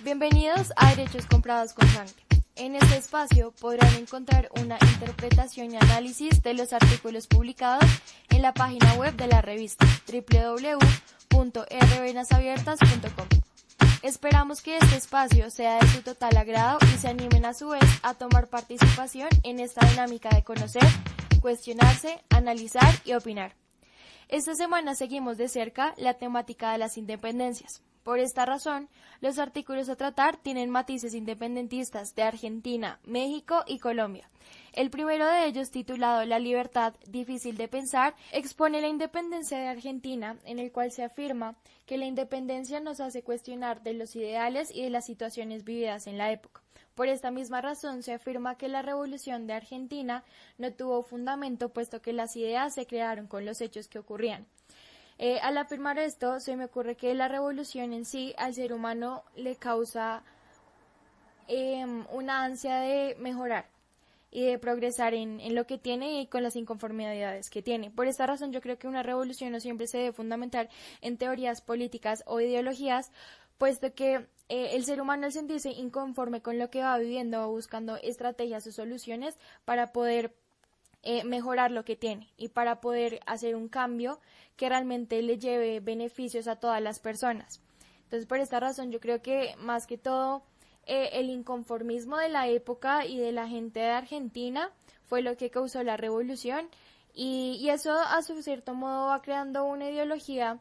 Bienvenidos a Derechos Comprados con Sangre. En este espacio podrán encontrar una interpretación y análisis de los artículos publicados en la página web de la revista www.rvenasabiertas.com. Esperamos que este espacio sea de su total agrado y se animen a su vez a tomar participación en esta dinámica de conocer, cuestionarse, analizar y opinar. Esta semana seguimos de cerca la temática de las independencias. Por esta razón, los artículos a tratar tienen matices independentistas de Argentina, México y Colombia. El primero de ellos, titulado La libertad difícil de pensar, expone la independencia de Argentina, en el cual se afirma que la independencia nos hace cuestionar de los ideales y de las situaciones vividas en la época. Por esta misma razón se afirma que la revolución de Argentina no tuvo fundamento, puesto que las ideas se crearon con los hechos que ocurrían. Al afirmar esto, se me ocurre que la revolución en sí al ser humano le causa una ansia de mejorar y de progresar en lo que tiene y con las inconformidades que tiene. Por esta razón yo creo que una revolución no siempre se debe fundamentar en teorías políticas o ideologías, puesto que el ser humano, al sentirse inconforme con lo que va viviendo o buscando estrategias o soluciones para poder mejorar lo que tiene y para poder hacer un cambio que realmente le lleve beneficios a todas las personas. Entonces, por esta razón yo creo que más que todo el inconformismo de la época y de la gente de Argentina fue lo que causó la revolución y eso a su cierto modo va creando una ideología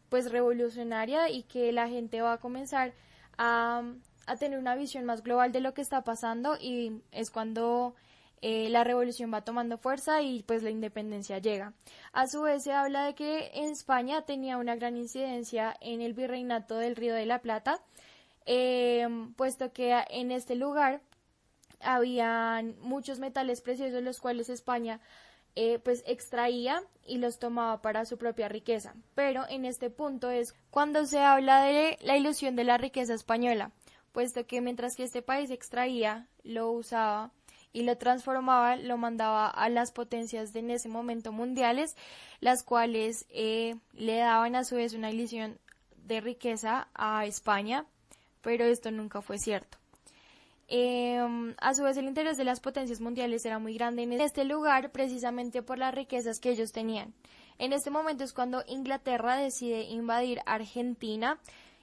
pues revolucionaria y que la gente va a comenzar a tener una visión más global de lo que está pasando y es cuando la revolución va tomando fuerza y pues la independencia llega. A su vez se habla de que en España tenía una gran incidencia en el virreinato del Río de la Plata, puesto que en este lugar habían muchos metales preciosos los cuales España pues extraía y los tomaba para su propia riqueza. Pero en este punto es cuando se habla de la ilusión de la riqueza española, puesto que mientras que este país extraía, lo usaba y lo transformaba, lo mandaba a las potencias de en ese momento mundiales, las cuales le daban a su vez una ilusión de riqueza a España, pero esto nunca fue cierto. A su vez el interés de las potencias mundiales era muy grande en este lugar precisamente por las riquezas que ellos tenían. En este momento es cuando Inglaterra decide invadir Argentina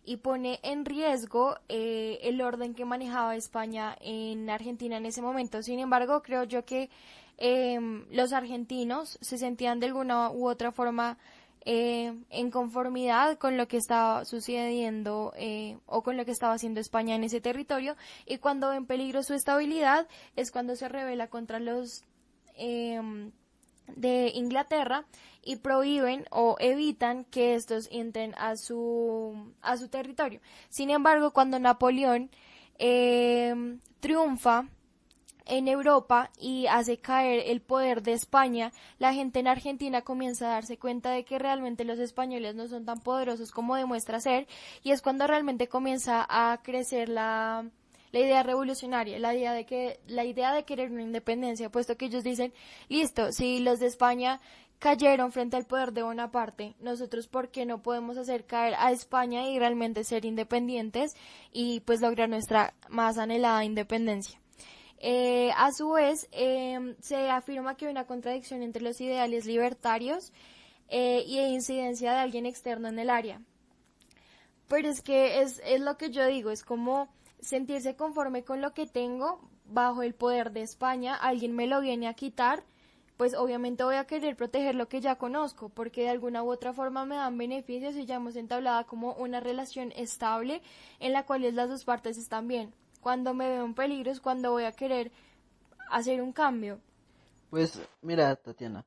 y pone en riesgo el orden que manejaba España en Argentina en ese momento. Sin embargo, creo yo que los argentinos se sentían de alguna u otra forma en conformidad con lo que estaba sucediendo o con lo que estaba haciendo España en ese territorio, y cuando ve en peligro su estabilidad es cuando se rebela contra los de Inglaterra y prohíben o evitan que estos entren a su territorio. Sin embargo, cuando Napoleón triunfa en Europa y hace caer el poder de España, la gente en Argentina comienza a darse cuenta de que realmente los españoles no son tan poderosos como demuestra ser, y es cuando realmente comienza a crecer la idea revolucionaria, la idea de querer una independencia, puesto que ellos dicen, listo, si los de España cayeron frente al poder de Bonaparte, nosotros ¿por qué no podemos hacer caer a España y realmente ser independientes y pues lograr nuestra más anhelada independencia? A su vez, se afirma que hay una contradicción entre los ideales libertarios y la incidencia de alguien externo en el área. Pero es que es lo que yo digo, es como sentirse conforme con lo que tengo bajo el poder de España, alguien me lo viene a quitar, pues obviamente voy a querer proteger lo que ya conozco, porque de alguna u otra forma me dan beneficios y ya hemos entablado como una relación estable en la cual las dos partes están bien. Cuando me veo en peligro es cuando voy a querer hacer un cambio. Pues mira, Tatiana,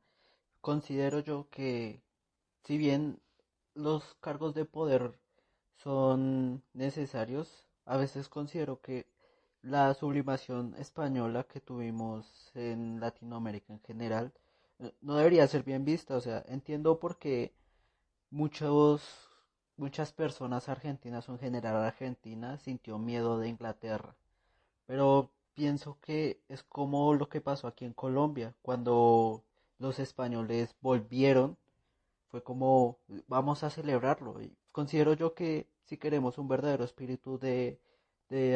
considero yo que si bien los cargos de poder son necesarios, a veces considero que la sublimación española que tuvimos en Latinoamérica en general no debería ser bien vista. O sea, entiendo por qué muchos, muchas personas argentinas o en general Argentina sintió miedo de Inglaterra, pero pienso que es como lo que pasó aquí en Colombia, cuando los españoles volvieron, fue como vamos a celebrarlo, y considero yo que si queremos un verdadero espíritu de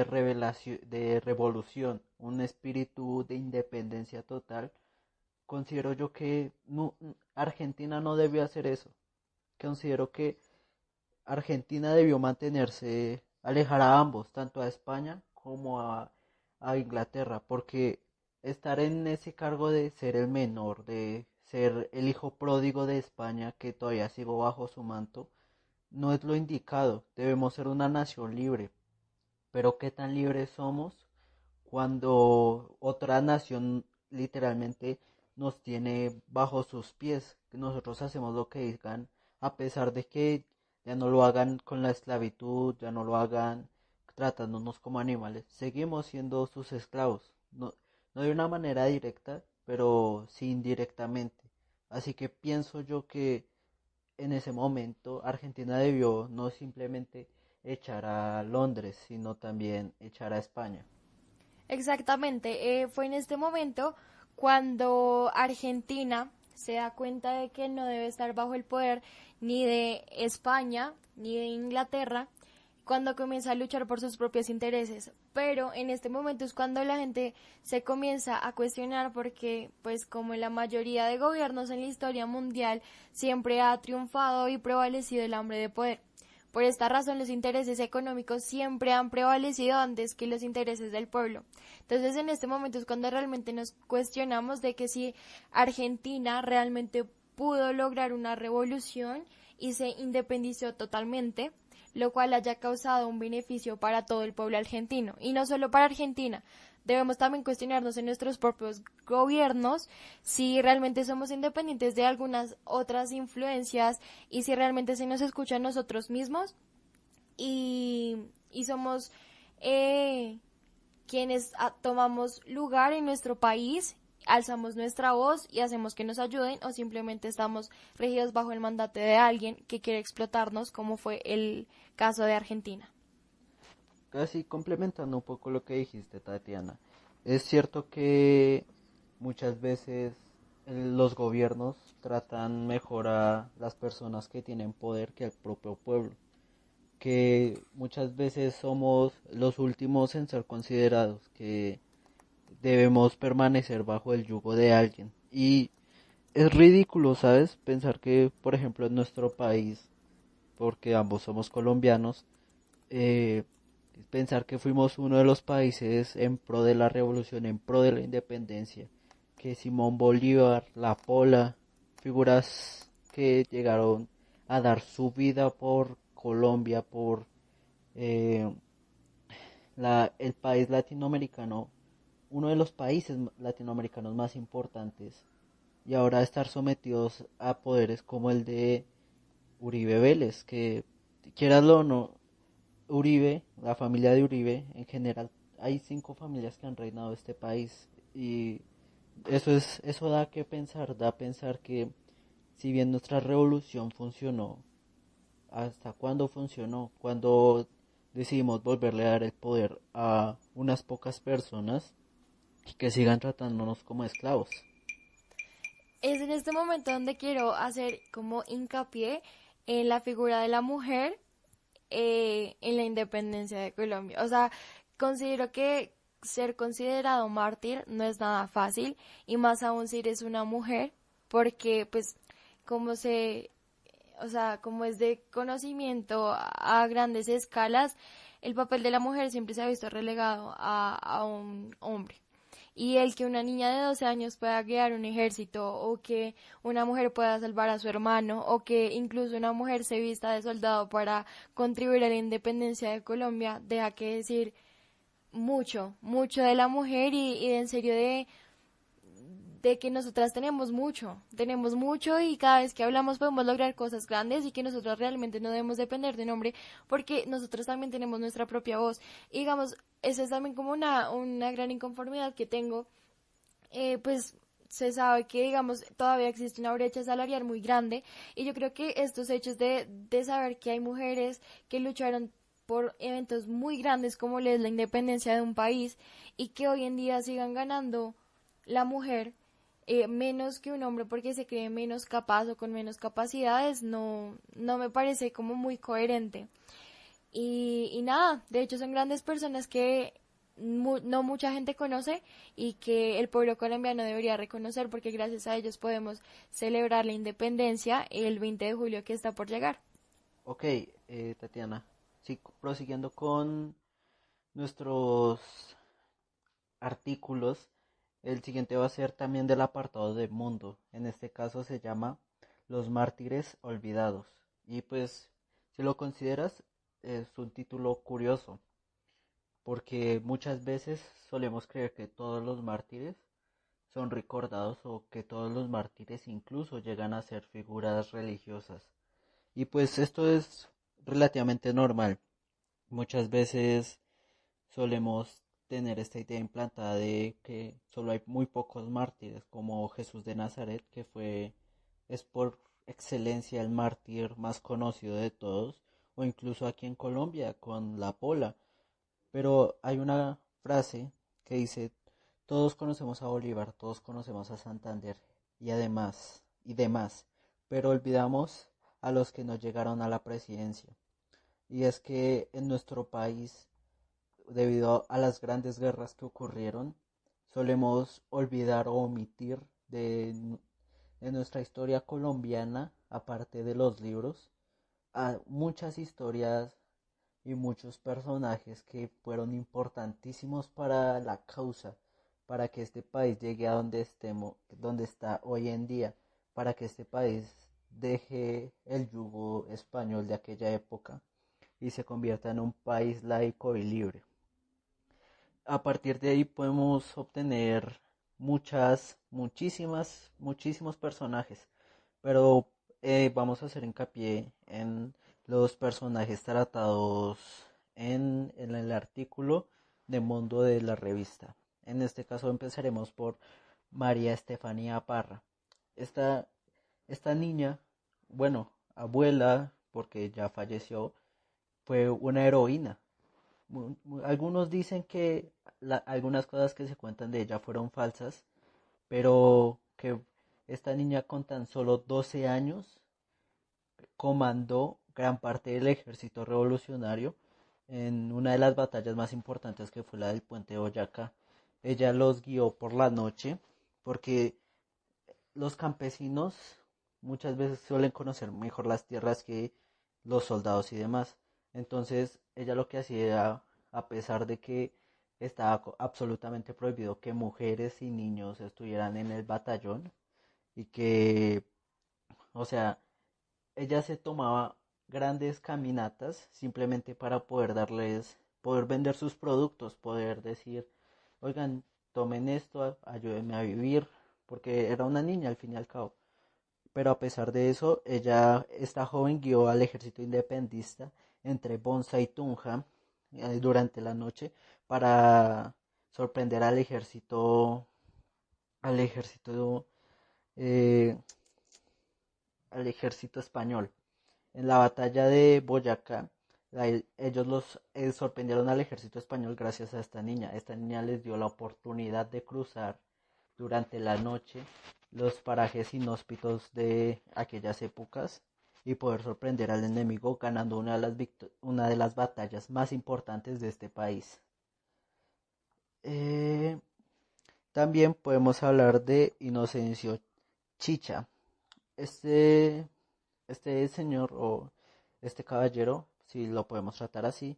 revelación, de revolución, un espíritu de independencia total, considero yo que Argentina no debió hacer eso. Considero que Argentina debió mantenerse, alejar a ambos, tanto a España como a Inglaterra, porque estar en ese cargo de ser el menor, de ser el hijo pródigo de España, que todavía sigo bajo su manto, no es lo indicado. Debemos ser una nación libre, pero ¿qué tan libres somos cuando otra nación literalmente nos tiene bajo sus pies? Que nosotros hacemos lo que digan, a pesar de que ya no lo hagan con la esclavitud, ya no lo hagan tratándonos como animales, seguimos siendo sus esclavos, no, no de una manera directa, pero sí indirectamente. Así que pienso yo que en ese momento Argentina debió no simplemente echar a Londres, sino también echar a España. Exactamente, fue en este momento cuando Argentina se da cuenta de que no debe estar bajo el poder ni de España ni de Inglaterra, cuando comienza a luchar por sus propios intereses. Pero en este momento es cuando la gente se comienza a cuestionar porque, pues como en la mayoría de gobiernos en la historia mundial, siempre ha triunfado y prevalecido el hambre de poder. Por esta razón, los intereses económicos siempre han prevalecido antes que los intereses del pueblo. Entonces, en este momento es cuando realmente nos cuestionamos de que si Argentina realmente pudo lograr una revolución y se independizó totalmente, lo cual haya causado un beneficio para todo el pueblo argentino. Y no solo para Argentina, debemos también cuestionarnos en nuestros propios gobiernos si realmente somos independientes de algunas otras influencias y si realmente se nos escucha a nosotros mismos y somos eh, quienes tomamos lugar en nuestro país, alzamos nuestra voz y hacemos que nos ayuden o simplemente estamos regidos bajo el mandato de alguien que quiere explotarnos como fue el caso de Argentina. Casi complementando un poco lo que dijiste, Tatiana, es cierto que muchas veces los gobiernos tratan mejor a las personas que tienen poder que al propio pueblo, que muchas veces somos los últimos en ser considerados, que debemos permanecer bajo el yugo de alguien. Y es ridículo, ¿sabes? Pensar que, por ejemplo, en nuestro país, porque ambos somos colombianos, eh, pensar que fuimos uno de los países en pro de la revolución, en pro de la independencia, que Simón Bolívar, La Pola, figuras que llegaron a dar su vida por Colombia, por eh, el país latinoamericano, uno de los países latinoamericanos más importantes, y ahora estar sometidos a poderes como el de Uribe Vélez, que quieraslo o no, Uribe, la familia de Uribe en general, hay 5 familias que han reinado este país y eso da a pensar que si bien nuestra revolución funcionó, ¿hasta cuándo funcionó? Cuando decidimos volverle a dar el poder a unas pocas personas y que sigan tratándonos como esclavos. Es en este momento donde quiero hacer como hincapié en la figura de la mujer en la independencia de Colombia. O sea, considero que ser considerado mártir no es nada fácil y más aún si eres una mujer, porque pues como se, o sea, como es de conocimiento a grandes escalas, el papel de la mujer siempre se ha visto relegado a un hombre. Y el que una niña de 12 años pueda guiar un ejército o que una mujer pueda salvar a su hermano o que incluso una mujer se vista de soldado para contribuir a la independencia de Colombia, deja que decir mucho, mucho de la mujer y de en serio de que nosotras tenemos mucho y cada vez que hablamos podemos lograr cosas grandes y que nosotros realmente no debemos depender de un hombre porque nosotros también tenemos nuestra propia voz. Y digamos, eso es también como una gran inconformidad que tengo, pues se sabe que, digamos, todavía existe una brecha salarial muy grande y yo creo que estos hechos de saber que hay mujeres que lucharon por eventos muy grandes como es la independencia de un país y que hoy en día sigan ganando la mujer menos que un hombre porque se cree menos capaz o con menos capacidades, no me parece como muy coherente. Y nada, de hecho son grandes personas que no mucha gente conoce y que el pueblo colombiano debería reconocer porque gracias a ellos podemos celebrar la independencia el 20 de julio que está por llegar. Ok, Tatiana, sí, prosiguiendo con nuestros artículos, el siguiente va a ser también del apartado de mundo. En este caso se llama Los mártires olvidados. Y pues, si lo consideras, es un título curioso, porque muchas veces solemos creer que todos los mártires son recordados o que todos los mártires incluso llegan a ser figuras religiosas. Y pues esto es relativamente normal. Muchas veces solemos tener esta idea implantada de que solo hay muy pocos mártires, como Jesús de Nazaret, que es por excelencia el mártir más conocido de todos, o incluso aquí en Colombia con la Pola. Pero hay una frase que dice, todos conocemos a Bolívar, todos conocemos a Santander y demás, pero olvidamos a los que no llegaron a la presidencia. Y es que en nuestro país, debido a las grandes guerras que ocurrieron, solemos olvidar o omitir de nuestra historia colombiana, aparte de los libros, a muchas historias y muchos personajes que fueron importantísimos para la causa, para que este país llegue a donde estemos, donde está hoy en día, para que este país deje el yugo español de aquella época y se convierta en un país laico y libre. A partir de ahí podemos obtener muchísimos personajes, pero vamos a hacer hincapié en los personajes tratados en el artículo de Mundo de la revista. En este caso empezaremos por María Estefanía Parra. Esta, esta niña, bueno, abuela, porque ya falleció, fue una heroína. Algunos dicen que algunas cosas que se cuentan de ella fueron falsas, pero que esta niña con tan solo 12 años comandó gran parte del ejército revolucionario en una de las batallas más importantes que fue la del puente de Boyacá. Ella los guió por la noche porque los campesinos muchas veces suelen conocer mejor las tierras que los soldados y demás. Entonces ella lo que hacía era, a pesar de que estaba absolutamente prohibido que mujeres y niños estuvieran en el batallón y que, o sea, ella se tomaba grandes caminatas simplemente para poder vender sus productos, poder decir, oigan, tomen esto, ayúdenme a vivir, porque era una niña al fin y al cabo. Pero a pesar de eso, esta joven guió al ejército independentista entre Bonza y Tunja durante la noche para sorprender al ejército, eh, al ejército español. En la batalla de Boyacá, ellos sorprendieron al ejército español gracias a esta niña. Esta niña les dio la oportunidad de cruzar durante la noche los parajes inhóspitos de aquellas épocas y poder sorprender al enemigo ganando una de las batallas más importantes de este país. Eh, También podemos hablar de Inocencio Chicha. Este, este señor o este caballero, si lo podemos tratar así,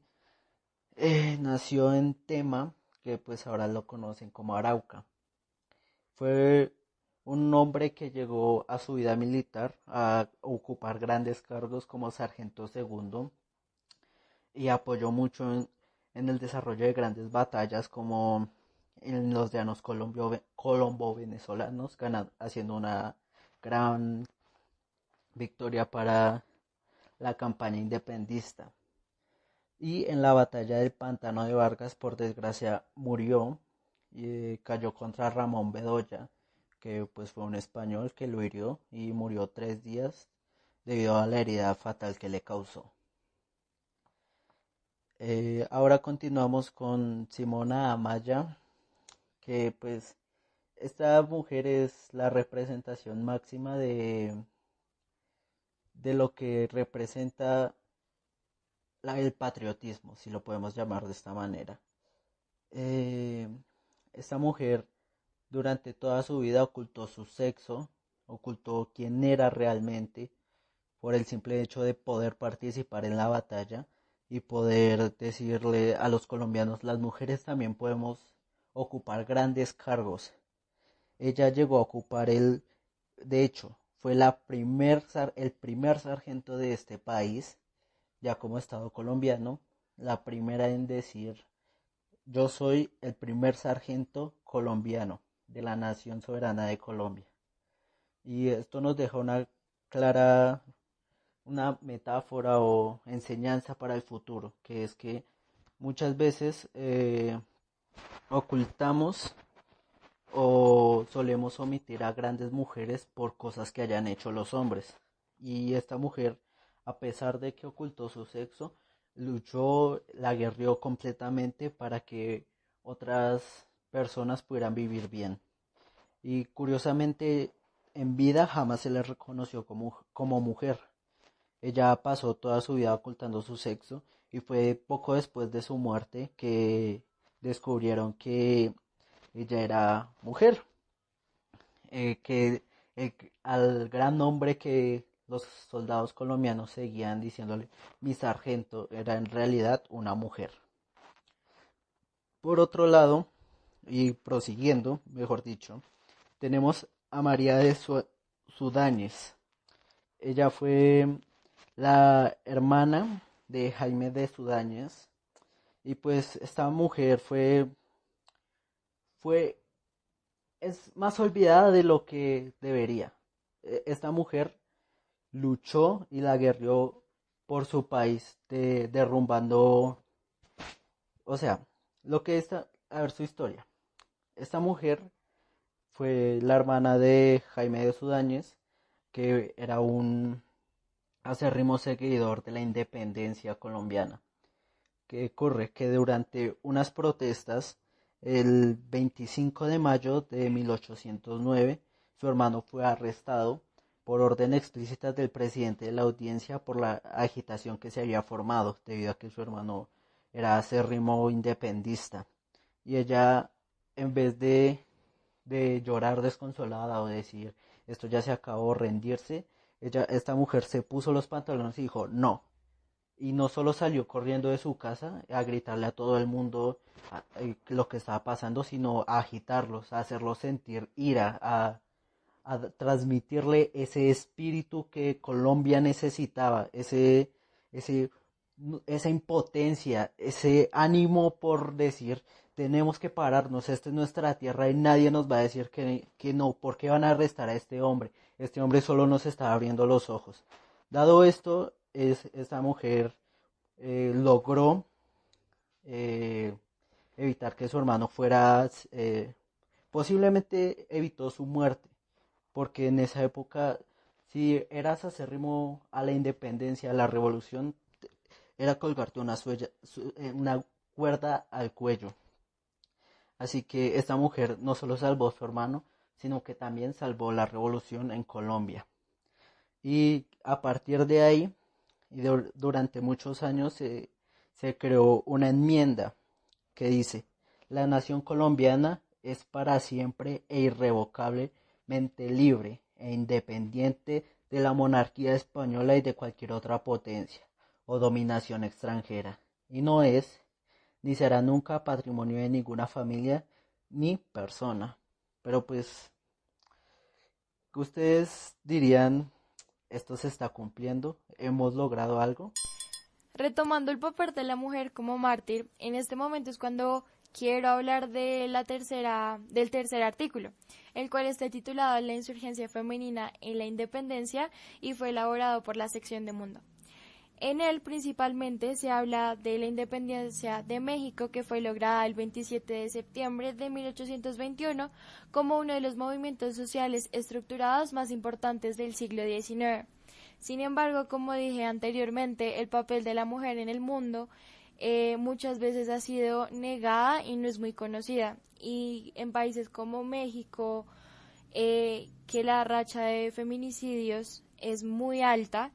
nació en Tema, que pues ahora lo conocen como Arauca. Fue un hombre que llegó a su vida militar a ocupar grandes cargos como sargento segundo y apoyó mucho en el desarrollo de grandes batallas como en los llanos colombo-venezolanos, haciendo una gran victoria para la campaña independentista. Y en la batalla del Pantano de Vargas, por desgracia, murió y cayó contra Ramón Bedoya, que pues fue un español que lo hirió y murió 3 días debido a la herida fatal que le causó. Ahora continuamos con Simona Amaya, que pues esta mujer es la representación máxima de lo que representa el patriotismo, si lo podemos llamar de esta manera. Eh, Esta mujer durante toda su vida ocultó su sexo, ocultó quién era realmente, por el simple hecho de poder participar en la batalla y poder decirle a los colombianos, las mujeres también podemos ocupar grandes cargos. Ella llegó a ocupar de hecho, fue el primer sargento de este país, ya como Estado colombiano, la primera en decir, yo soy el primer sargento colombiano de la Nación Soberana de Colombia. Y esto nos deja una metáfora o enseñanza para el futuro, que es que muchas veces ocultamos o solemos omitir a grandes mujeres por cosas que hayan hecho los hombres. Y esta mujer, a pesar de que ocultó su sexo, luchó, la guerrió completamente para que otras personas pudieran vivir bien. Y curiosamente, en vida jamás se le reconoció como mujer. Ella pasó toda su vida ocultando su sexo y fue poco después de su muerte que descubrieron que ella era mujer, que al gran nombre que los soldados colombianos seguían diciéndole mi sargento era en realidad una mujer. Por otro lado, y prosiguiendo, mejor dicho, tenemos a María de Sudáñez. Ella fue la hermana de Jaime de Sudáñez y pues esta mujer fue es más olvidada de lo que debería. Esta mujer luchó y la guerrió por su país, derrumbando, o sea, a ver su historia. Esta mujer fue la hermana de Jaime de Sudáñez, que era un acérrimo seguidor de la independencia colombiana. Que ocurre que durante unas protestas el 25 de mayo de 1809 su hermano fue arrestado por orden explícita del presidente de la audiencia por la agitación que se había formado debido a que su hermano era acérrimo independista y ella en vez de llorar desconsolada o decir esto ya se acabó, rendirse, esta mujer se puso los pantalones y dijo no, y no solo salió corriendo de su casa a gritarle a todo el mundo lo que estaba pasando, sino a agitarlos, a hacerlos sentir ira, a transmitirle ese espíritu que Colombia necesitaba, ese, esa impotencia, ese ánimo por decir, tenemos que pararnos, esta es nuestra tierra y nadie nos va a decir que no, ¿por qué van a arrestar a este hombre? Este hombre solo nos está abriendo los ojos. Dado esto, esta mujer logró eh, evitar que su hermano fuera, posiblemente evitó su muerte, porque en esa época, si eras acérrimo a la independencia, a la revolución, era colgarte una cuerda al cuello. Así que esta mujer no solo salvó a su hermano, sino que también salvó la revolución en Colombia. Y a partir de ahí, durante muchos años, se creó una enmienda que dice, la nación colombiana es para siempre e irrevocablemente libre e independiente de la monarquía española y de cualquier otra potencia o dominación extranjera, y no es, ni será nunca patrimonio de ninguna familia ni persona. Pero pues, ¿qué ustedes dirían? ¿Esto se está cumpliendo? ¿Hemos logrado algo? Retomando el papel de la mujer como mártir, en este momento es cuando quiero hablar de del tercer artículo, el cual está titulado La insurgencia femenina en la independencia y fue elaborado por la sección de Mundo. En él principalmente se habla de la independencia de México que fue lograda el 27 de septiembre de 1821 como uno de los movimientos sociales estructurados más importantes del siglo XIX. Sin embargo, como dije anteriormente, el papel de la mujer en el mundo muchas veces ha sido negada y no es muy conocida. Y en países como México, que la racha de feminicidios es muy alta,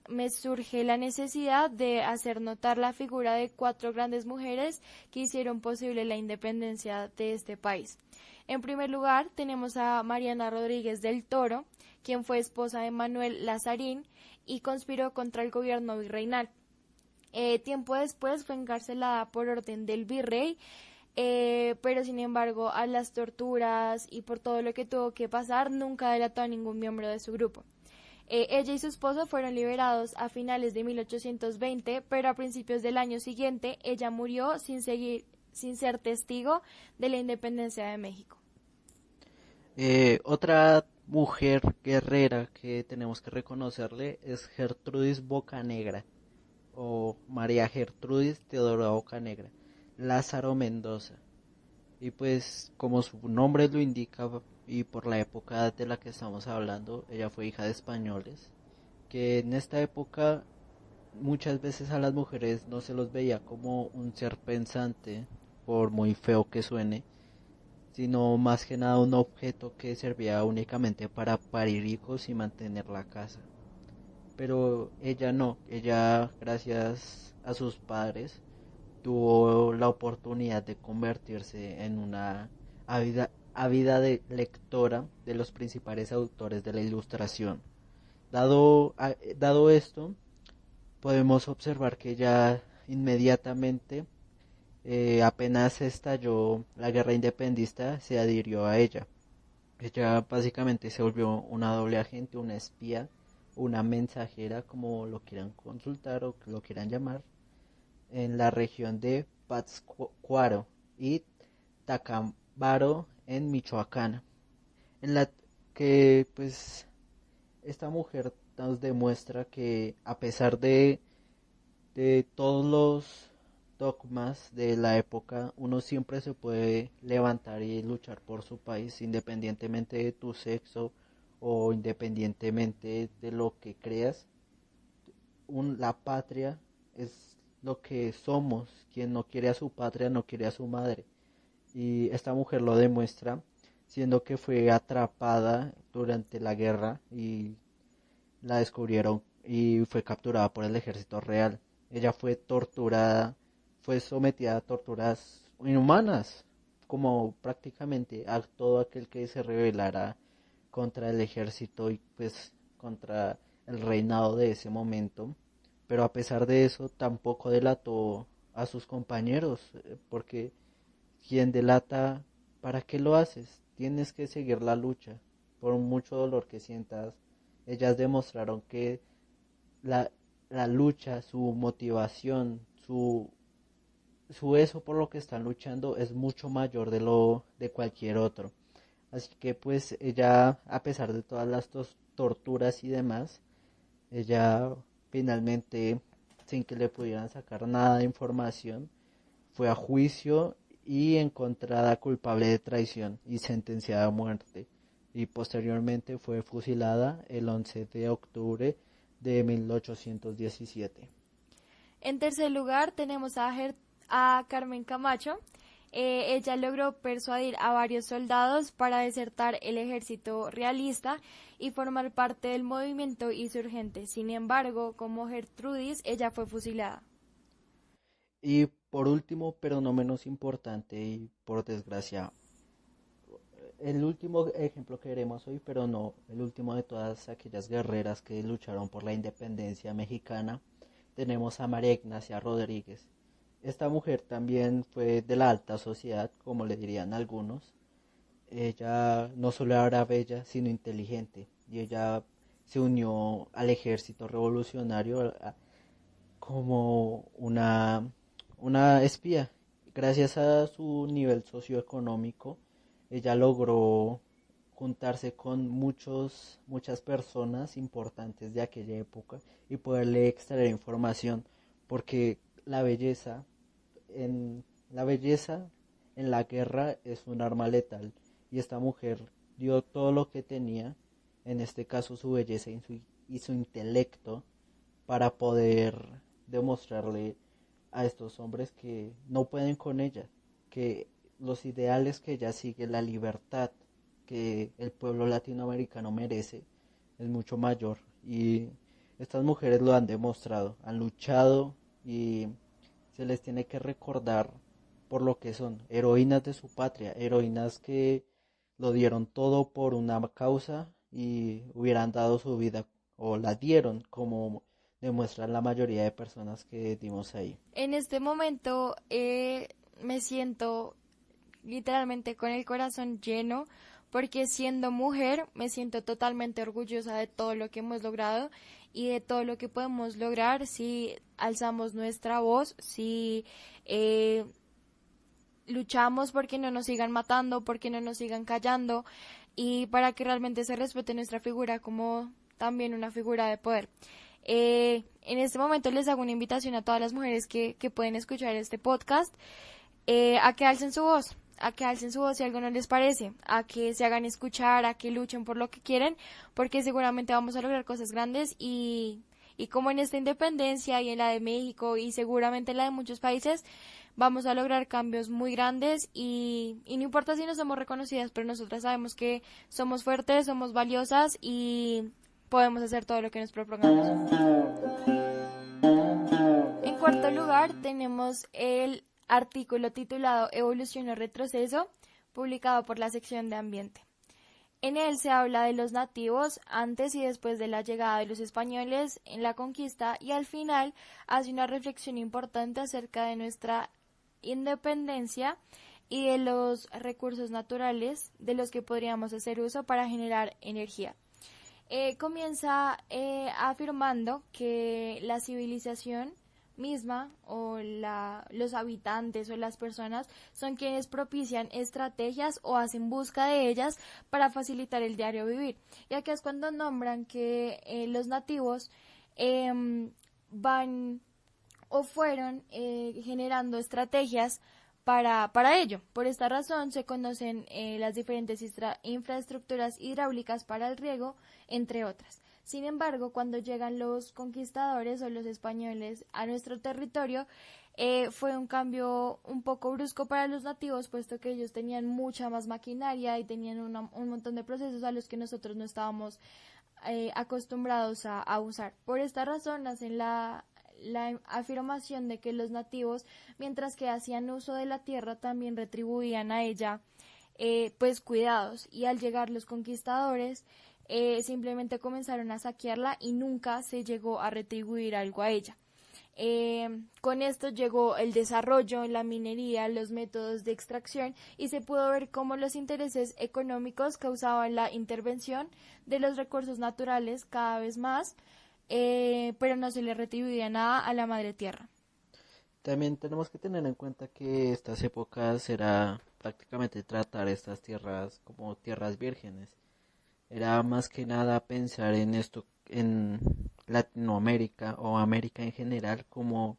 me surge la necesidad de hacer notar la figura de cuatro grandes mujeres que hicieron posible la independencia de este país. En primer lugar, tenemos a Mariana Rodríguez del Toro, quien fue esposa de Manuel Lazarín y conspiró contra el gobierno virreinal. Tiempo después fue encarcelada por orden del virrey, pero sin embargo a las torturas y por todo lo que tuvo que pasar nunca delató a ningún miembro de su grupo. Ella y su esposo fueron liberados a finales de 1820, pero a principios del año siguiente ella murió sin ser testigo de la independencia de México. Otra mujer guerrera que tenemos que reconocerle es Gertrudis Bocanegra o María Gertrudis Teodora Bocanegra, Lázaro Mendoza. Y pues como su nombre lo indica y por la época de la que estamos hablando, ella fue hija de españoles, que en esta época muchas veces a las mujeres no se los veía como un ser pensante, por muy feo que suene, sino más que nada un objeto que servía únicamente para parir hijos y mantener la casa. Pero ella no, ella gracias a sus padres tuvo la oportunidad de convertirse en una lectora de los principales autores de la Ilustración. Dado esto, podemos observar que ya inmediatamente, apenas estalló la guerra independentista, se adhirió a ella. Ella básicamente se volvió una doble agente, una espía, una mensajera, como lo quieran consultar o lo quieran llamar, en la región de Pátzcuaro y Tacámbaro en Michoacán, en la que pues esta mujer nos demuestra que a pesar de todos los dogmas de la época, uno siempre se puede levantar y luchar por su país, independientemente de tu sexo o independientemente de lo que creas. La patria es lo que somos. Quien no quiere a su patria no quiere a su madre. Y esta mujer lo demuestra, siendo que fue atrapada durante la guerra y la descubrieron y fue capturada por el ejército real. Ella fue torturada, fue sometida a torturas inhumanas, como prácticamente a todo aquel que se rebelara contra el ejército y pues contra el reinado de ese momento. Pero a pesar de eso tampoco delató a sus compañeros, porque quien delata, ¿para qué lo haces? Tienes que seguir la lucha, por mucho dolor que sientas. Ellas demostraron que la, la lucha, su motivación, su eso por lo que están luchando es mucho mayor de lo de cualquier otro. Así que pues ella, a pesar de todas las torturas y demás, ella finalmente, sin que le pudieran sacar nada de información, fue a juicio y encontrada culpable de traición y sentenciada a muerte. Y posteriormente fue fusilada el 11 de octubre de 1817. En tercer lugar, tenemos a Carmen Camacho. Ella logró persuadir a varios soldados para desertar el ejército realista y formar parte del movimiento insurgente. Sin embargo, como Gertrudis, ella fue fusilada. Y por último, pero no menos importante y por desgracia, el último ejemplo que veremos hoy, pero no el último de todas aquellas guerreras que lucharon por la independencia mexicana, tenemos a María Ignacia Rodríguez. Esta mujer también fue de la alta sociedad, como le dirían algunos. Ella no solo era bella, sino inteligente, y ella se unió al ejército revolucionario como una espía. Gracias a su nivel socioeconómico, ella logró juntarse con muchas personas importantes de aquella época y poderle extraer información, porque en la belleza en la guerra es un arma letal, y esta mujer dio todo lo que tenía, en este caso su belleza y su intelecto, para poder demostrarle a estos hombres que no pueden con ella, que los ideales que ella sigue, la libertad que el pueblo latinoamericano merece, es mucho mayor. Y estas mujeres lo han demostrado, han luchado y se les tiene que recordar por lo que son, heroínas de su patria, heroínas que lo dieron todo por una causa y hubieran dado su vida o la dieron como demuestran la mayoría de personas que dimos ahí. En este momento me siento literalmente con el corazón lleno porque siendo mujer me siento totalmente orgullosa de todo lo que hemos logrado y de todo lo que podemos lograr si alzamos nuestra voz, si eh, luchamos porque no nos sigan matando, porque no nos sigan callando y para que realmente se respete nuestra figura como también una figura de poder. En este momento les hago una invitación a todas las mujeres que pueden escuchar este podcast a que alcen su voz, a que alcen su voz si algo no les parece, a que se hagan escuchar, a que luchen por lo que quieren, porque seguramente vamos a lograr cosas grandes y como en esta independencia y en la de México y seguramente en la de muchos países, vamos a lograr cambios muy grandes y no importa si no somos reconocidas, pero nosotras sabemos que somos fuertes, somos valiosas y podemos hacer todo lo que nos propongamos. En cuarto lugar, tenemos el artículo titulado Evolución o retroceso, publicado por la sección de Ambiente. En él se habla de los nativos antes y después de la llegada de los españoles en la conquista y al final hace una reflexión importante acerca de nuestra independencia y de los recursos naturales de los que podríamos hacer uso para generar energía. Comienza afirmando que la civilización misma o los habitantes o las personas son quienes propician estrategias o hacen busca de ellas para facilitar el diario vivir. Y aquí es cuando nombran que los nativos van o fueron generando estrategias para ello. Por esta razón se conocen las diferentes infraestructuras hidráulicas para el riego, entre otras. Sin embargo, cuando llegan los conquistadores o los españoles a nuestro territorio, fue un cambio un poco brusco para los nativos, puesto que ellos tenían mucha más maquinaria y tenían un montón de procesos a los que nosotros no estábamos acostumbrados a usar. Por esta razón hacen la afirmación de que los nativos, mientras que hacían uso de la tierra, también retribuían a ella pues cuidados, y al llegar los conquistadores simplemente comenzaron a saquearla y nunca se llegó a retribuir algo a ella. Con esto llegó el desarrollo en la minería, los métodos de extracción y se pudo ver cómo los intereses económicos causaban la intervención de los recursos naturales cada vez más, pero no se le retribuía nada a la madre tierra. También tenemos que tener en cuenta que estas épocas era prácticamente tratar estas tierras como tierras vírgenes. Era más que nada pensar en esto, en Latinoamérica o América en general, como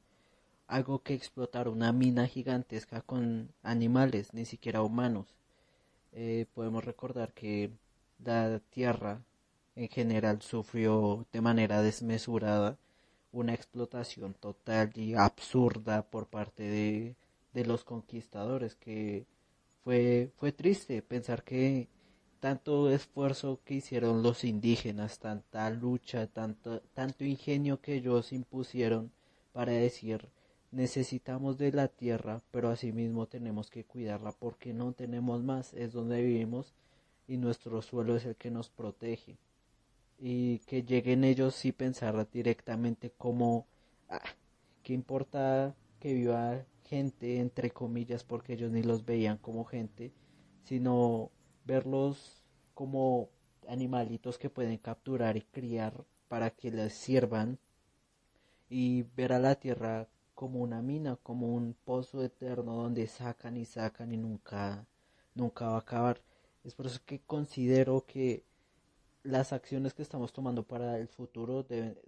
algo que explotar, una mina gigantesca con animales, ni siquiera humanos. Podemos recordar que la Tierra en general sufrió de manera desmesurada una explotación total y absurda por parte de los conquistadores, que fue triste pensar que tanto esfuerzo que hicieron los indígenas, tanta lucha, tanto ingenio que ellos impusieron para decir necesitamos de la tierra, pero asimismo tenemos que cuidarla porque no tenemos más, es donde vivimos y nuestro suelo es el que nos protege. Y que lleguen ellos sí pensar directamente como, ah, ¿qué importa que viva gente entre comillas porque ellos ni los veían como gente, sino verlos como animalitos que pueden capturar y criar para que les sirvan y ver a la tierra como una mina, como un pozo eterno donde sacan y sacan y nunca va a acabar. Es por eso que considero que las acciones que estamos tomando para el futuro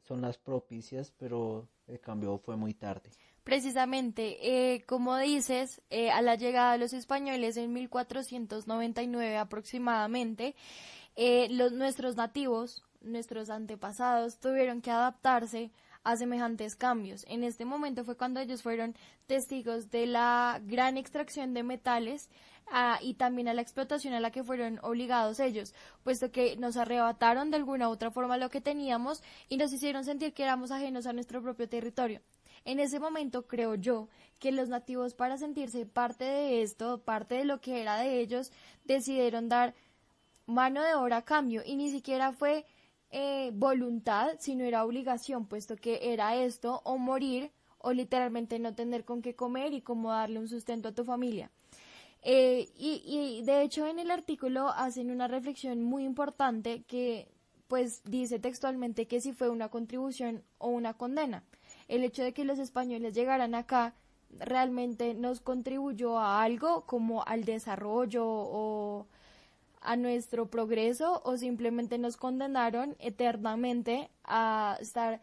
son las propicias, pero el cambio fue muy tarde. Precisamente, como dices, a la llegada de los españoles en 1499 aproximadamente, nuestros nativos, nuestros antepasados, tuvieron que adaptarse a semejantes cambios. En este momento fue cuando ellos fueron testigos de la gran extracción de metales y también a la explotación a la que fueron obligados ellos, puesto que nos arrebataron de alguna u otra forma lo que teníamos y nos hicieron sentir que éramos ajenos a nuestro propio territorio. En ese momento creo yo que los nativos, para sentirse parte de esto, parte de lo que era de ellos, decidieron dar mano de obra a cambio, y ni siquiera fue voluntad, sino era obligación, puesto que era esto o morir o literalmente no tener con qué comer y cómo darle un sustento a tu familia. Y de hecho en el artículo hacen una reflexión muy importante que pues dice textualmente que si fue una contribución o una condena. El hecho de que los españoles llegaran acá realmente nos contribuyó a algo, como al desarrollo o a nuestro progreso, o simplemente nos condenaron eternamente a estar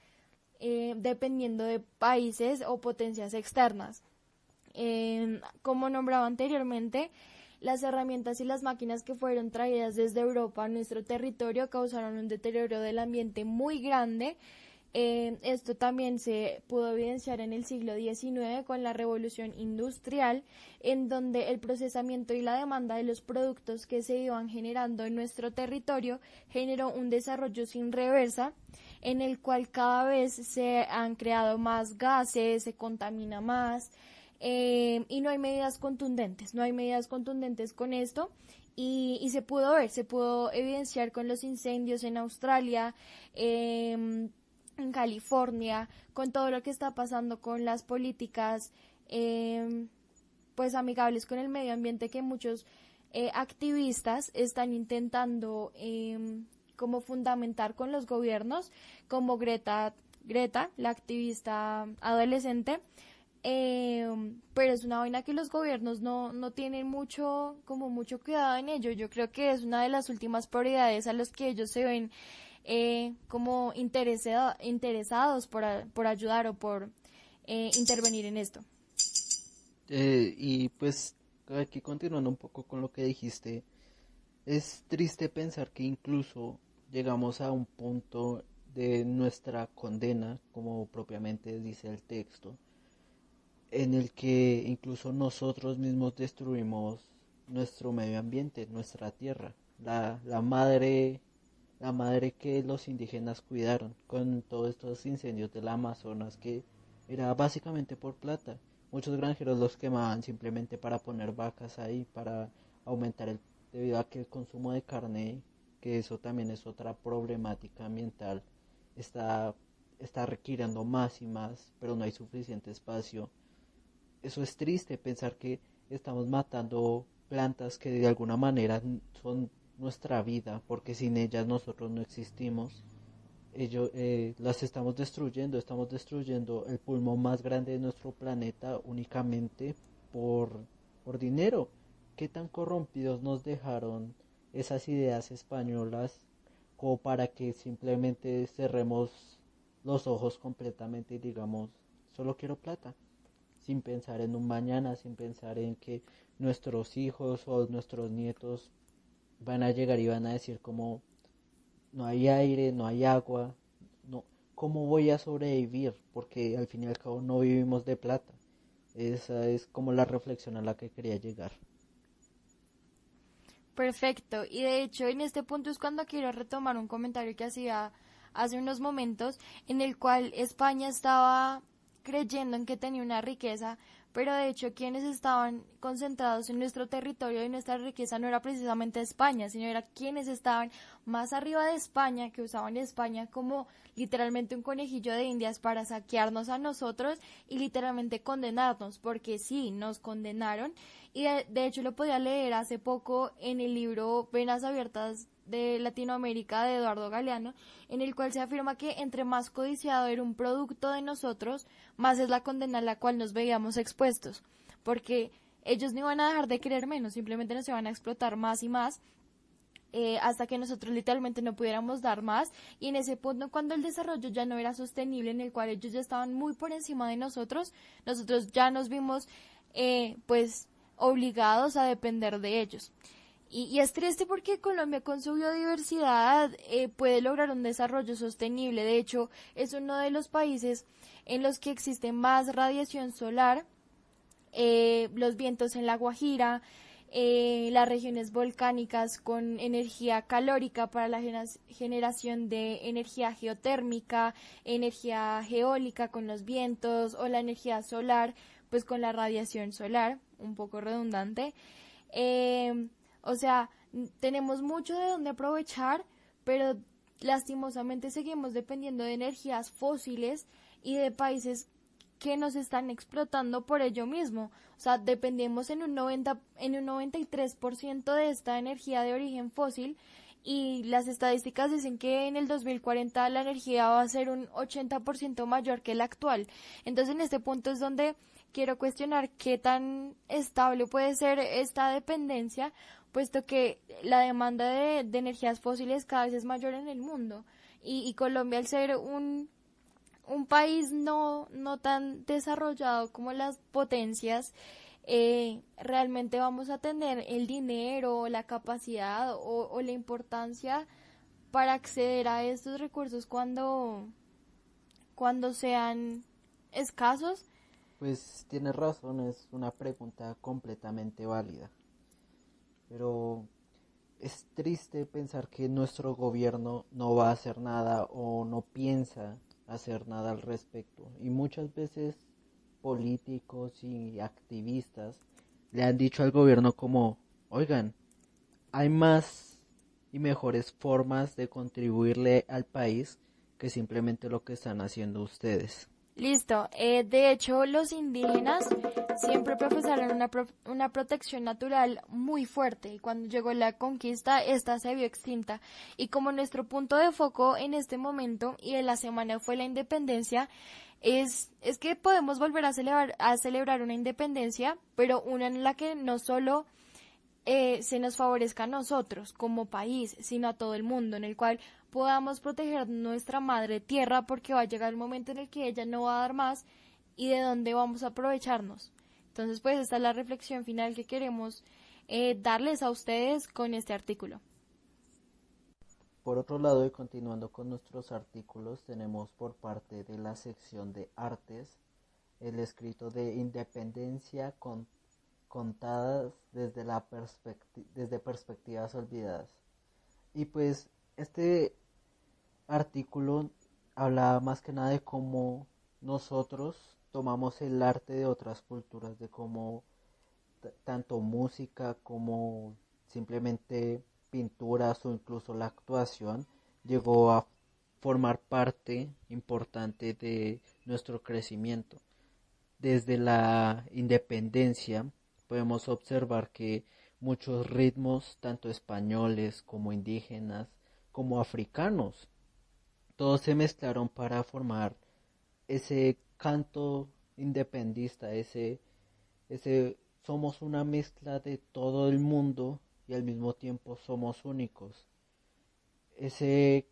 dependiendo de países o potencias externas. Como nombraba anteriormente, las herramientas y las máquinas que fueron traídas desde Europa a nuestro territorio causaron un deterioro del ambiente muy grande. Esto también se pudo evidenciar en el siglo XIX con la revolución industrial, en donde el procesamiento y la demanda de los productos que se iban generando en nuestro territorio generó un desarrollo sin reversa, en el cual cada vez se han creado más gases, se contamina más, y no hay medidas contundentes con esto. Y se pudo evidenciar con los incendios en Australia, en California, con todo lo que está pasando con las políticas pues amigables con el medio ambiente que muchos activistas están intentando como fundamentar con los gobiernos, como Greta, la activista adolescente. Pero es una vaina que los gobiernos no tienen mucho cuidado en ello. Yo creo que es una de las últimas prioridades a los que ellos se ven como interesados por ayudar o por intervenir en esto. Y pues aquí continuando un poco con lo que dijiste, es triste pensar que incluso llegamos a un punto de nuestra condena, como propiamente dice el texto, en el que incluso nosotros mismos destruimos nuestro medio ambiente, nuestra tierra, la madre que los indígenas cuidaron con todos estos incendios del Amazonas, que era básicamente por plata. Muchos granjeros los quemaban simplemente para poner vacas ahí, para aumentar debido a que el consumo de carne, que eso también es otra problemática ambiental, está requiriendo más y más, pero no hay suficiente espacio. Eso es triste, pensar que estamos matando plantas que de alguna manera son nuestra vida, porque sin ellas nosotros no existimos. Las estamos destruyendo el pulmón más grande de nuestro planeta únicamente por dinero. ¿Qué tan corrompidos nos dejaron esas ideas españolas como para que simplemente cerremos los ojos completamente y digamos, solo quiero plata? Sin pensar en un mañana, sin pensar en que nuestros hijos o nuestros nietos van a llegar y van a decir como no hay aire, no hay agua, no, ¿cómo voy a sobrevivir? Porque al fin y al cabo no vivimos de plata. Esa es como la reflexión a la que quería llegar. Perfecto, y de hecho en este punto es cuando quiero retomar un comentario que hacía hace unos momentos, en el cual España estaba creyendo en que tenía una riqueza, pero de hecho quienes estaban concentrados en nuestro territorio y nuestra riqueza no era precisamente España, sino era quienes estaban más arriba de España, que usaban España como literalmente un conejillo de Indias para saquearnos a nosotros y literalmente condenarnos, porque sí, nos condenaron. Y de hecho lo podía leer hace poco en el libro Venas Abiertas de Latinoamérica de Eduardo Galeano, en el cual se afirma que entre más codiciado era un producto de nosotros, más es la condena a la cual nos veíamos expuestos, porque ellos no iban a dejar de querer menos, simplemente nos iban a explotar más y más, hasta que nosotros literalmente no pudiéramos dar más, y en ese punto cuando el desarrollo ya no era sostenible, en el cual ellos ya estaban muy por encima de nosotros ya nos vimos pues obligados a depender de ellos. Y es triste porque Colombia con su biodiversidad puede lograr un desarrollo sostenible. De hecho, es uno de los países en los que existe más radiación solar, los vientos en La Guajira, las regiones volcánicas con energía calórica para la generación de energía geotérmica, energía geólica con los vientos o la energía solar, pues con la radiación solar, un poco redundante. Eh, o sea, tenemos mucho de donde aprovechar, pero lastimosamente seguimos dependiendo de energías fósiles y de países que nos están explotando por ello mismo. O sea, dependemos en un 93% de esta energía de origen fósil y las estadísticas dicen que en el 2040 la energía va a ser un 80% mayor que la actual. Entonces, en este punto es donde quiero cuestionar qué tan estable puede ser esta dependencia, puesto que la demanda de energías fósiles cada vez es mayor en el mundo. Y Colombia, al ser un país no tan desarrollado como las potencias, realmente vamos a tener el dinero, la capacidad o la importancia para acceder a estos recursos cuando sean escasos. Pues tienes razón, es una pregunta completamente válida, pero es triste pensar que nuestro gobierno no va a hacer nada o no piensa hacer nada al respecto. Y muchas veces políticos y activistas le han dicho al gobierno como, oigan, hay más y mejores formas de contribuirle al país que simplemente lo que están haciendo ustedes. Listo. De hecho, los indígenas siempre profesaron una protección natural muy fuerte y cuando llegó la conquista, esta se vio extinta. Y como nuestro punto de foco en este momento y de la semana fue la independencia, es que podemos volver a celebrar una independencia, pero una en la que no solo se nos favorezca a nosotros como país, sino a todo el mundo, en el cual podamos proteger nuestra madre tierra porque va a llegar el momento en el que ella no va a dar más y de dónde vamos a aprovecharnos. Entonces, pues esta es la reflexión final que queremos darles a ustedes con este artículo. Por otro lado, y continuando con nuestros artículos, tenemos por parte de la sección de artes el escrito de Independencia contadas desde perspectivas olvidadas. Y pues este artículo habla más que nada de cómo nosotros tomamos el arte de otras culturas, de cómo tanto música como simplemente pinturas o incluso la actuación llegó a formar parte importante de nuestro crecimiento. Desde la independencia podemos observar que muchos ritmos, tanto españoles como indígenas, como africanos, todos se mezclaron para formar ese canto independista, ese somos una mezcla de todo el mundo y al mismo tiempo somos únicos. Ese,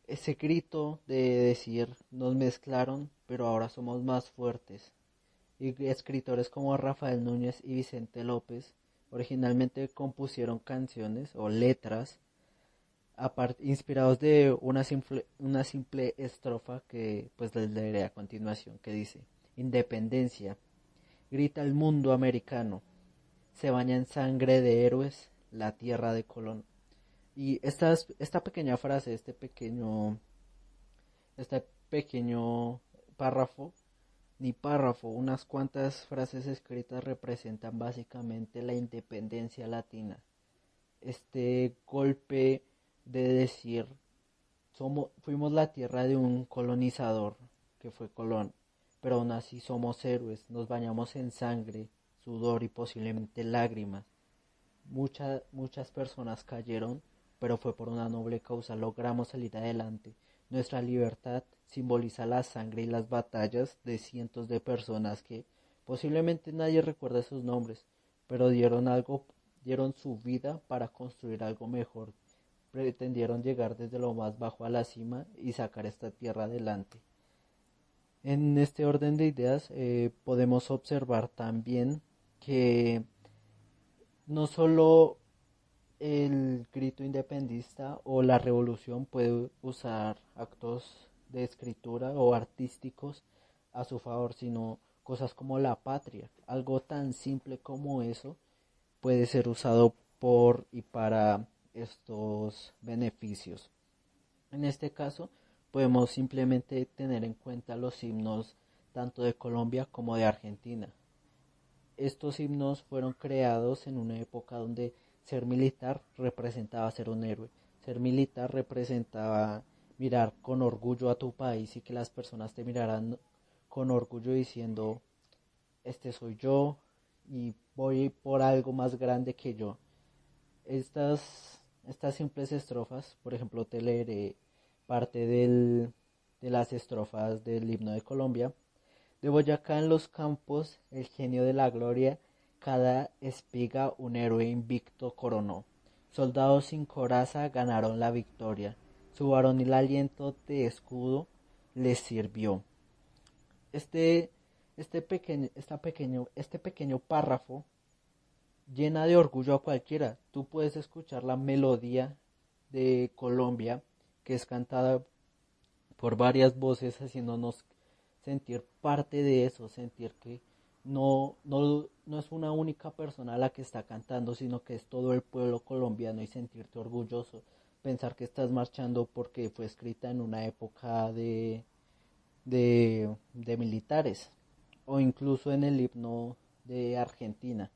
ese grito de decir nos mezclaron, pero ahora somos más fuertes. Y escritores como Rafael Núñez y Vicente López originalmente compusieron canciones o letras inspirados de una simple estrofa que pues les leeré a continuación, que dice: Independencia, grita el mundo americano, se baña en sangre de héroes la tierra de Colón. Y esta pequeña frase, este pequeño párrafo, ni párrafo, unas cuantas frases escritas representan básicamente la independencia latina. Este golpe de decir, fuimos la tierra de un colonizador, que fue Colón, pero aún así somos héroes, nos bañamos en sangre, sudor y posiblemente lágrimas. Muchas personas cayeron, pero fue por una noble causa, logramos salir adelante. Nuestra libertad simboliza la sangre y las batallas de cientos de personas que posiblemente nadie recuerda sus nombres, pero dieron su vida para construir algo mejor. Pretendieron llegar desde lo más bajo a la cima y sacar esta tierra adelante. En este orden de ideas podemos observar también que no solo el grito independentista o la revolución puede usar actos de escritura o artísticos a su favor, sino cosas como la patria. Algo tan simple como eso puede ser usado por y para estos beneficios. En este caso, podemos simplemente tener en cuenta los himnos tanto de Colombia como de Argentina. Estos himnos fueron creados en una época donde ser militar representaba ser un héroe. Ser militar representaba mirar con orgullo a tu país y que las personas te miraran con orgullo diciendo, este soy yo y voy por algo más grande que yo. Estas simples estrofas, por ejemplo, te leeré parte de las estrofas del himno de Colombia. De Boyacá en los campos, el genio de la gloria, cada espiga un héroe invicto coronó. Soldados sin coraza ganaron la victoria, su varonil aliento de escudo les sirvió. Este, este pequeño párrafo llena de orgullo a cualquiera. Tú puedes escuchar la melodía de Colombia, que es cantada por varias voces, haciéndonos sentir parte de eso, sentir que no es una única persona la que está cantando, sino que es todo el pueblo colombiano y sentirte orgulloso, pensar que estás marchando porque fue escrita en una época de militares, o incluso en el himno de Argentina,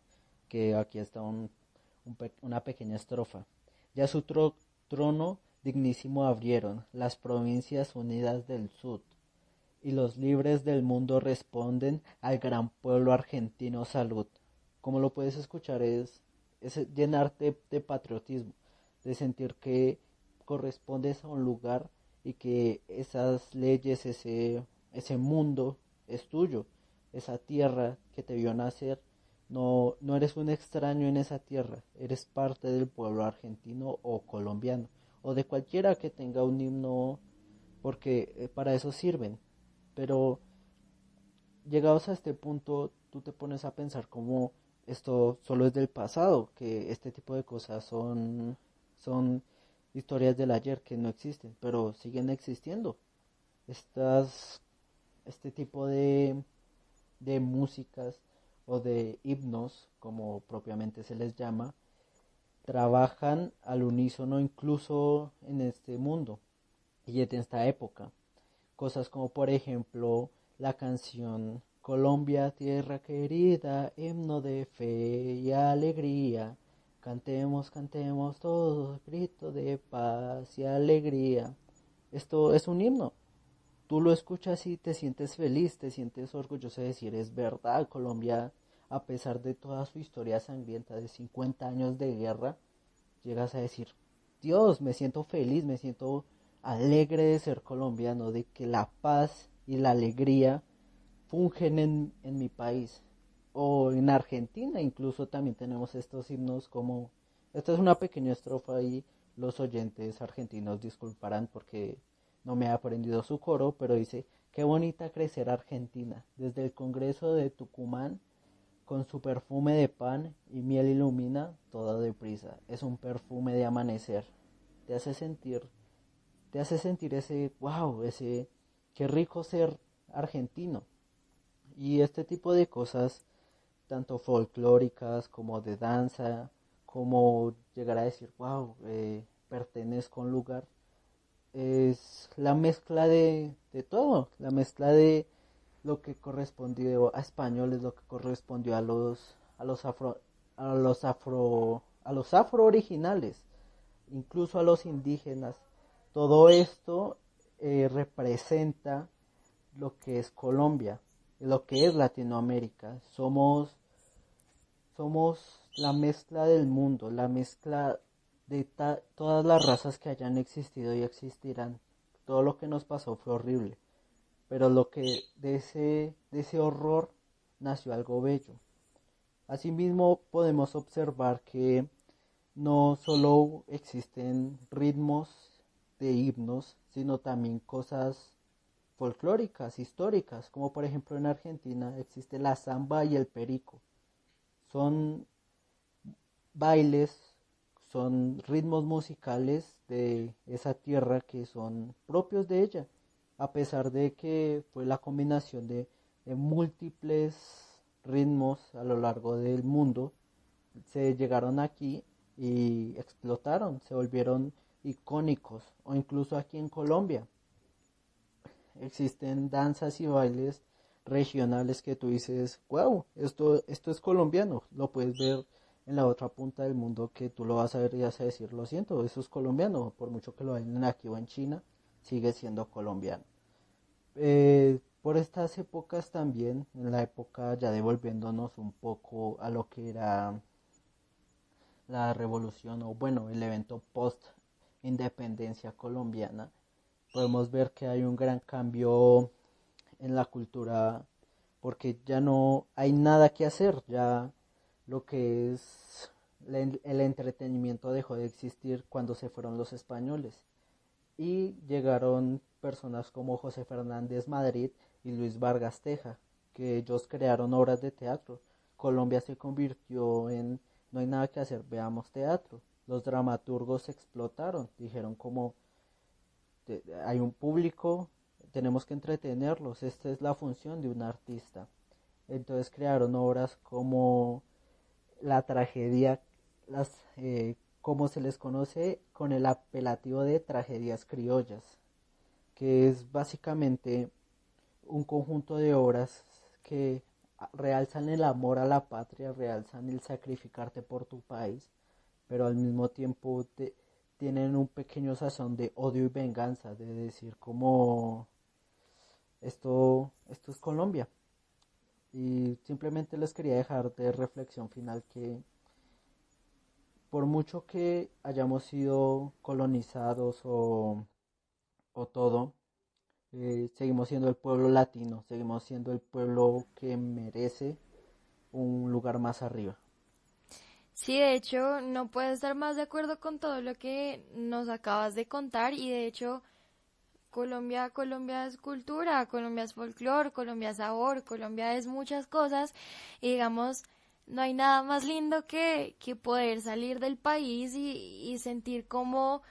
que aquí está una pequeña estrofa. Ya su trono dignísimo abrieron las provincias unidas del sur, y los libres del mundo responden al gran pueblo argentino salud. Como lo puedes escuchar, es llenarte de patriotismo, de sentir que correspondes a un lugar y que esas leyes, ese mundo es tuyo, esa tierra que te vio nacer, no eres un extraño en esa tierra, eres parte del pueblo argentino o colombiano, o de cualquiera que tenga un himno, porque para eso sirven. Pero llegados a este punto, tú te pones a pensar como esto solo es del pasado, que este tipo de cosas son historias del ayer que no existen, pero siguen existiendo. Estas, este tipo de músicas o de himnos, como propiamente se les llama, trabajan al unísono incluso en este mundo y en esta época. Cosas como por ejemplo la canción Colombia, tierra querida, himno de fe y alegría. Cantemos, cantemos todos, grito de paz y alegría. Esto es un himno. Tú lo escuchas y te sientes feliz, te sientes orgulloso de decir, es verdad, Colombia, a pesar de toda su historia sangrienta de 50 años de guerra, llegas a decir, Dios, me siento feliz, me siento alegre de ser colombiano, de que la paz y la alegría fungen en mi país. O en Argentina incluso también tenemos estos himnos como, esta es una pequeña estrofa y los oyentes argentinos disculparán porque no me he aprendido su coro, pero dice, qué bonita crecer Argentina, desde el Congreso de Tucumán con su perfume de pan y miel ilumina todo deprisa. Es un perfume de amanecer. Te hace sentir, te hace sentir ese, wow, ese, qué rico ser argentino. Y este tipo de cosas, tanto folclóricas como de danza, como llegar a decir, wow, pertenezco a un lugar, es la mezcla de todo, la mezcla de lo que correspondió a españoles, lo que correspondió a los afro originales, incluso a los indígenas. Todo esto representa lo que es Colombia, lo que es Latinoamérica. Somos la mezcla del mundo, la mezcla de todas las razas que hayan existido y existirán. Todo lo que nos pasó fue horrible, pero lo que de ese horror nació algo bello. Asimismo, podemos observar que no solo existen ritmos de himnos, sino también cosas folclóricas, históricas, como por ejemplo en Argentina existe la samba y el perico. Son bailes, son ritmos musicales de esa tierra que son propios de ella, a pesar de que fue la combinación de múltiples ritmos a lo largo del mundo, se llegaron aquí y explotaron, se volvieron icónicos, o incluso aquí en Colombia existen danzas y bailes regionales que tú dices, wow, esto es colombiano, lo puedes ver en la otra punta del mundo que tú lo vas a ver y vas a decir, lo siento, eso es colombiano, por mucho que lo bailen aquí o en China, sigue siendo colombiano. Por estas épocas también, en la época ya devolviéndonos un poco a lo que era la revolución o bueno, el evento post independencia colombiana, podemos ver que hay un gran cambio en la cultura porque ya no hay nada que hacer, ya lo que es el entretenimiento dejó de existir cuando se fueron los españoles y llegaron personas como José Fernández Madrid y Luis Vargas Teja, que ellos crearon obras de teatro. Colombia se convirtió en no hay nada que hacer, veamos teatro. Los dramaturgos explotaron, dijeron como hay un público, tenemos que entretenerlos, esta es la función de un artista. Entonces crearon obras como la tragedia, como se les conoce con el apelativo de tragedias criollas, que es básicamente un conjunto de obras que realzan el amor a la patria, realzan el sacrificarte por tu país, pero al mismo tiempo tienen un pequeño sazón de odio y venganza, de decir como esto es Colombia. Y simplemente les quería dejar de reflexión final que por mucho que hayamos sido colonizados o todo, seguimos siendo el pueblo latino, seguimos siendo el pueblo que merece un lugar más arriba. Sí, de hecho, no puedo estar más de acuerdo con todo lo que nos acabas de contar y de hecho Colombia es cultura, Colombia es folclore, Colombia es sabor, Colombia es muchas cosas y digamos, no hay nada más lindo que poder salir del país y sentir cómo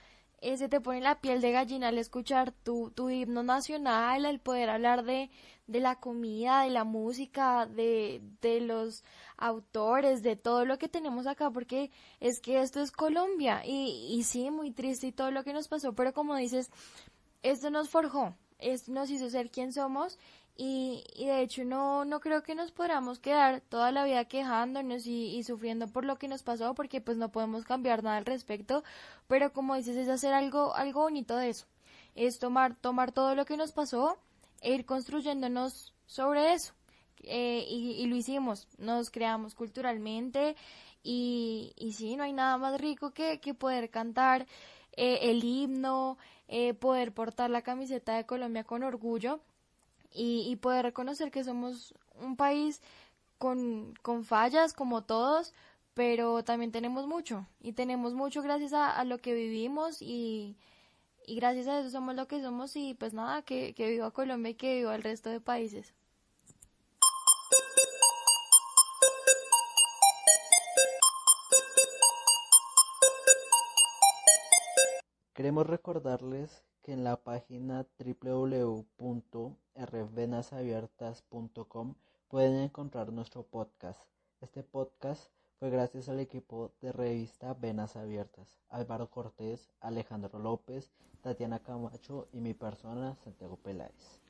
se te pone la piel de gallina al escuchar tu himno nacional, al poder hablar de la comida, de la música, de los autores, de todo lo que tenemos acá, porque es que esto es Colombia y sí, muy triste y todo lo que nos pasó, pero como dices, esto nos forjó, esto nos hizo ser quien somos y de hecho no creo que nos podamos quedar toda la vida quejándonos y sufriendo por lo que nos pasó porque pues no podemos cambiar nada al respecto, pero como dices es hacer algo bonito de eso, es tomar todo lo que nos pasó e ir construyéndonos sobre eso. Y lo hicimos, nos creamos culturalmente y sí, no hay nada más rico que poder cantar el himno, poder portar la camiseta de Colombia con orgullo y poder reconocer que somos un país con fallas como todos, pero también tenemos mucho y tenemos mucho gracias a lo que vivimos y gracias a eso somos lo que somos y pues nada, que viva Colombia y que viva el resto de países. Queremos recordarles que en la página www.rvenasabiertas.com pueden encontrar nuestro podcast. Este podcast fue gracias al equipo de revista Venas Abiertas, Álvaro Cortés, Alejandro López, Tatiana Camacho y mi persona, Santiago Peláez.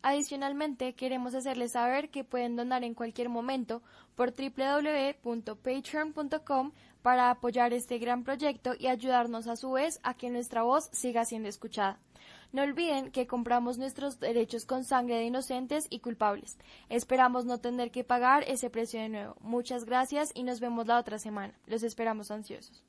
Adicionalmente, queremos hacerles saber que pueden donar en cualquier momento por www.patreon.com para apoyar este gran proyecto y ayudarnos a su vez a que nuestra voz siga siendo escuchada. No olviden que compramos nuestros derechos con sangre de inocentes y culpables. Esperamos no tener que pagar ese precio de nuevo. Muchas gracias y nos vemos la otra semana. Los esperamos ansiosos.